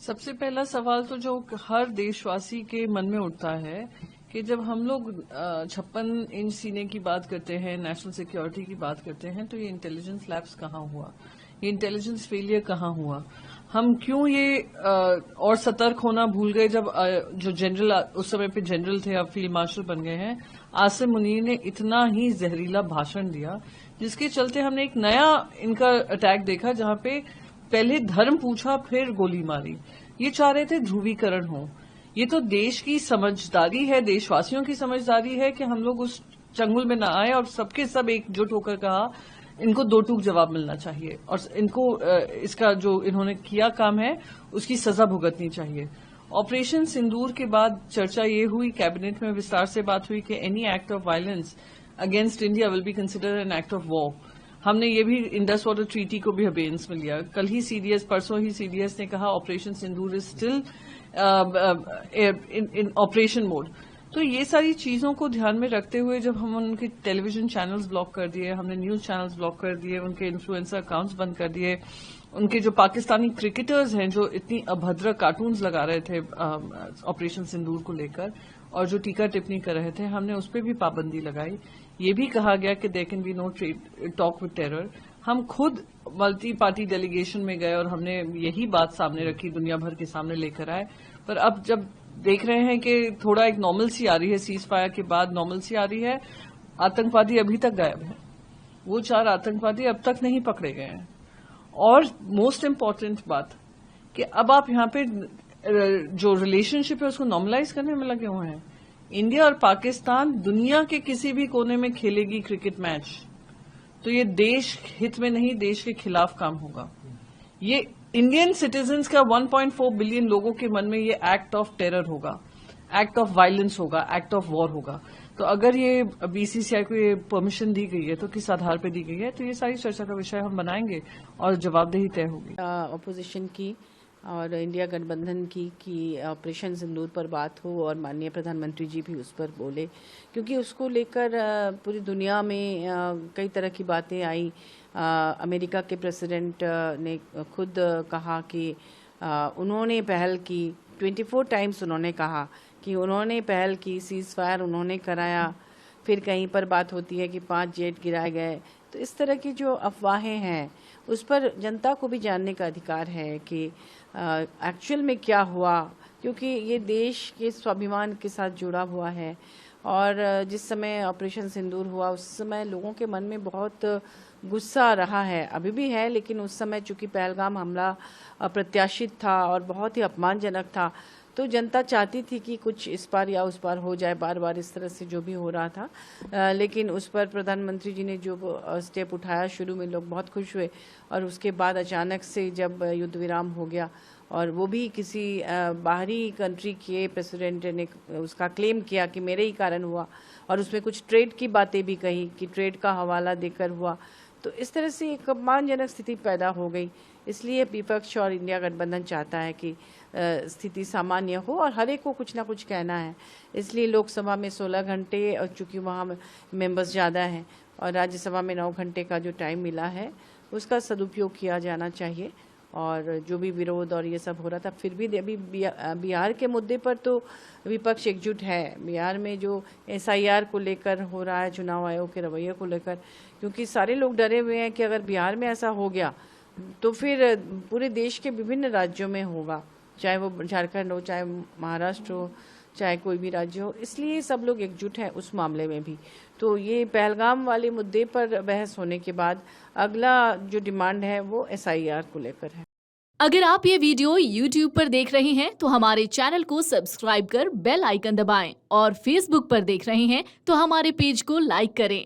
सबसे पहला सवाल तो जो हर देशवासी के मन में उठता है कि जब हम लोग 56 इंच सीने की बात करते हैं, नेशनल सिक्योरिटी की बात करते हैं, तो ये इंटेलिजेंस लैप्स कहाँ हुआ, ये इंटेलिजेंस फेलियर कहाँ हुआ, हम क्यों ये और सतर्क होना भूल गए जब जो जनरल उस समय पे जनरल थे, अब फील्ड मार्शल बन गए हैं, आसिम मुनीर ने इतना ही जहरीला भाषण दिया जिसके चलते हमने एक नया इनका अटैक देखा, जहां पे पहले धर्म पूछा फिर गोली मारी। ये चाह रहे थे ध्रुवीकरण हो। ये तो देश की समझदारी है, देशवासियों की समझदारी है कि हम लोग उस चंगुल में न आए और सबके सब एकजुट होकर कहा इनको दो टूक जवाब मिलना चाहिए और इनको इसका जो इन्होंने किया काम है उसकी सजा भुगतनी चाहिए। ऑपरेशन सिंदूर के बाद चर्चा ये हुई, कैबिनेट में विस्तार से बात हुई कि any act of violence against India will be considered an act of war. हमने ये भी इंडस वाटर ट्रीटी को भी अबेंस में लिया। कल ही सीडीएस, परसों ही सीडीएस ने कहा operation Sindoor is still in operation mode. तो ये सारी चीजों को ध्यान में रखते हुए जब हम उनके टेलीविजन चैनल्स ब्लॉक कर दिए, हमने न्यूज चैनल्स ब्लॉक कर दिए, उनके इन्फ्लुएंसर अकाउंट्स बंद कर दिए, उनके जो पाकिस्तानी क्रिकेटर्स हैं जो इतनी अभद्र कार्टून्स लगा रहे थे ऑपरेशन सिंदूर को लेकर और जो टीका टिप्पणी कर रहे थे, हमने उस पर भी पाबंदी लगाई। ये भी कहा गया कि there can be no talk with terror. हम खुद मल्टी पार्टी डेलीगेशन में गए और हमने यही बात सामने रखी, दुनिया भर के सामने लेकर आए। पर अब जब देख रहे हैं कि थोड़ा एक नॉर्मल सी आ रही है, सीज फायर के बाद नॉर्मल सी आ रही है, आतंकवादी अभी तक गायब है। वो 4 आतंकवादी अब तक नहीं पकड़े गए हैं। और मोस्ट इम्पोर्टेंट बात कि अब आप यहाँ पे जो रिलेशनशिप है उसको नॉर्मलाइज करने में लगे हुए हैं। इंडिया और पाकिस्तान दुनिया के किसी भी कोने में खेलेगी क्रिकेट मैच तो ये देश हित में नहीं, देश के खिलाफ काम होगा। ये इंडियन सिटीजन्स का 1.4 बिलियन लोगों के मन में ये एक्ट ऑफ टेरर होगा, एक्ट ऑफ वायलेंस होगा, एक्ट ऑफ वॉर होगा। तो अगर ये बीसीसीआई को ये परमिशन दी गई है तो किस आधार पर दी गई है, तो ये सारी चर्चा का विषय हम बनाएंगे और जवाबदेही तय होगी। अपोजिशन की और इंडिया गठबंधन की कि ऑपरेशन सिंदूर पर बात हो और माननीय प्रधानमंत्री जी भी उस पर बोले, क्योंकि उसको लेकर पूरी दुनिया में कई तरह की बातें आई। अमेरिका के प्रेसिडेंट ने खुद कहा कि उन्होंने पहल की, 24 टाइम्स उन्होंने कहा कि उन्होंने पहल की, सीज फायर उन्होंने कराया। फिर कहीं पर बात होती है कि 5 जेट गिराए गए। तो इस तरह की जो अफवाहें हैं उस पर जनता को भी जानने का अधिकार है कि एक्चुअल में क्या हुआ, क्योंकि ये देश के स्वाभिमान के साथ जुड़ा हुआ है। और जिस समय ऑपरेशन सिंदूर हुआ उस समय लोगों के मन में बहुत गुस्सा रहा है, अभी भी है, लेकिन उस समय चूंकि पहलगाम हमला अप्रत्याशित था और बहुत ही अपमानजनक था, तो जनता चाहती थी कि कुछ इस पार या उस पार हो जाए, बार बार इस तरह से जो भी हो रहा था। लेकिन उस पर प्रधानमंत्री जी ने जो स्टेप उठाया, शुरू में लोग बहुत खुश हुए और उसके बाद अचानक से जब युद्ध विराम हो गया और वो भी किसी बाहरी कंट्री के प्रेसिडेंट ने उसका क्लेम किया कि मेरे ही कारण हुआ और उसमें कुछ ट्रेड की बातें भी कही कि ट्रेड का हवाला देकर हुआ, तो इस तरह से एक अपमानजनक स्थिति पैदा हो गई। इसलिए विपक्ष और इंडिया गठबंधन चाहता है कि स्थिति सामान्य हो और हर एक को कुछ ना कुछ कहना है। इसलिए लोकसभा में 16 घंटे और चूँकि वहाँ मेंबर्स ज़्यादा हैं और राज्यसभा में 9 घंटे का जो टाइम मिला है उसका सदुपयोग किया जाना चाहिए। और जो भी विरोध और ये सब हो रहा था, फिर भी अभी बिहार के मुद्दे पर तो विपक्ष एकजुट है। बिहार में जो SIR को लेकर हो रहा है, चुनाव आयोग के रवैये को लेकर, क्योंकि सारे लोग डरे हुए हैं कि अगर बिहार में ऐसा हो गया तो फिर पूरे देश के विभिन्न राज्यों में होगा, चाहे वो झारखंड हो, चाहे महाराष्ट्र हो, चाहे कोई भी राज्य हो। इसलिए सब लोग एकजुट हैं उस मामले में भी। तो ये पहलगाम वाले मुद्दे पर बहस होने के बाद अगला जो डिमांड है वो SIR को लेकर है। अगर आप ये वीडियो YouTube पर देख रहे हैं तो हमारे चैनल को सब्सक्राइब कर बेल आइकन दबाएं और Facebook पर देख रहे हैं तो हमारे पेज को लाइक करें।